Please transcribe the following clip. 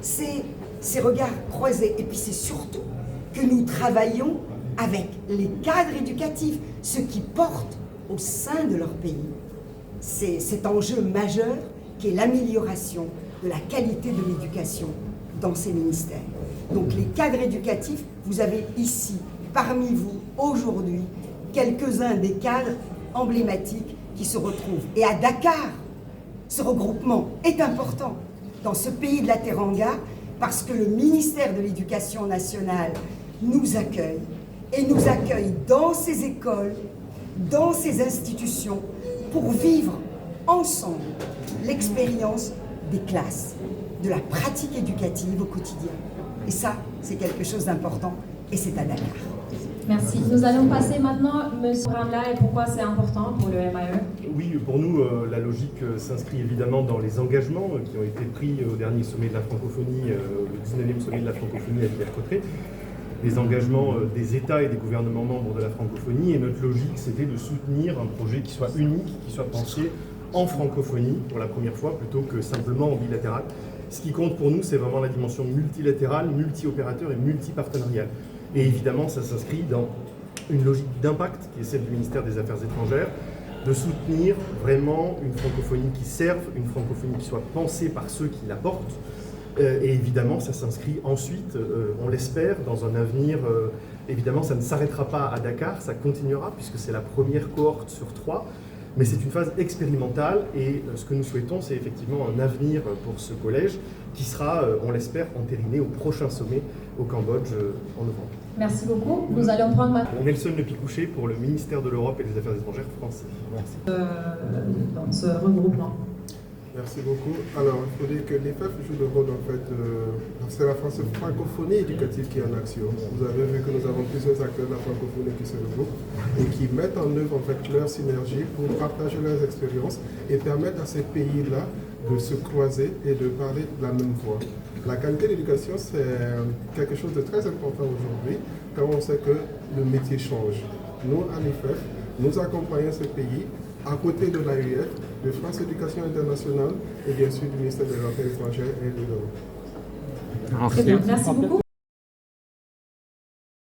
ces regards croisés. Et puis c'est surtout que nous travaillons avec les cadres éducatifs, ceux qui portent au sein de leur pays cet enjeu majeur qui est l'amélioration de la qualité de l'éducation dans ces ministères. Donc les cadres éducatifs, vous avez ici, parmi vous, aujourd'hui, quelques-uns des cadres emblématiques qui se retrouvent. Et à Dakar, ce regroupement est important dans ce pays de la Teranga parce que le ministère de l'Éducation nationale nous accueille et nous accueille dans ses écoles, dans ses institutions pour vivre ensemble l'expérience des classes, de la pratique éducative au quotidien. Et ça, c'est quelque chose d'important et c'est à Dakar. Merci. Nous allons passer maintenant à M. Ramla et pourquoi c'est important pour le MAE. Oui, pour nous, la logique s'inscrit évidemment dans les engagements qui ont été pris au dernier sommet de la francophonie, le 19e sommet de la francophonie à Villers-Cotterêts. Les engagements des États et des gouvernements membres de la francophonie. Et notre logique, c'était de soutenir un projet qui soit unique, qui soit pensé en francophonie pour la première fois, plutôt que simplement en bilatéral. Ce qui compte pour nous, c'est vraiment la dimension multilatérale, multi-opérateur et multi-partenariale. Et évidemment, ça s'inscrit dans une logique d'impact qui est celle du ministère des Affaires étrangères, de soutenir vraiment une francophonie qui serve, une francophonie qui soit pensée par ceux qui la portent. Et évidemment, ça s'inscrit ensuite, on l'espère, dans un avenir. Évidemment, ça ne s'arrêtera pas à Dakar, ça continuera puisque c'est la première cohorte sur 3. Mais c'est une phase expérimentale et ce que nous souhaitons, c'est effectivement un avenir pour ce collège qui sera, on l'espère, entériné au prochain sommet au Cambodge en novembre. Merci beaucoup. Nous allons prendre maintenant Nelson Lepicouché pour le ministère de l'Europe et des Affaires étrangères français. Merci. dans ce regroupement. Merci beaucoup. Alors, il faut dire que l'EFEF joue le rôle, en fait, c'est la francophonie éducative qui est en action. Vous avez vu que nous avons plusieurs acteurs de la francophonie qui se regroupent et qui mettent en œuvre, en fait, leur synergie pour partager leurs expériences et permettre à ces pays-là de se croiser et de parler de la même voix. La qualité de l'éducation, c'est quelque chose de très important aujourd'hui, quand on sait que le métier change. Nous, à l'EFEF, nous accompagnons ces pays à côté de l'AEF, de France Éducation Internationale et bien sûr du ministère des Affaires étrangères et de l'Europe. Très bien, merci beaucoup.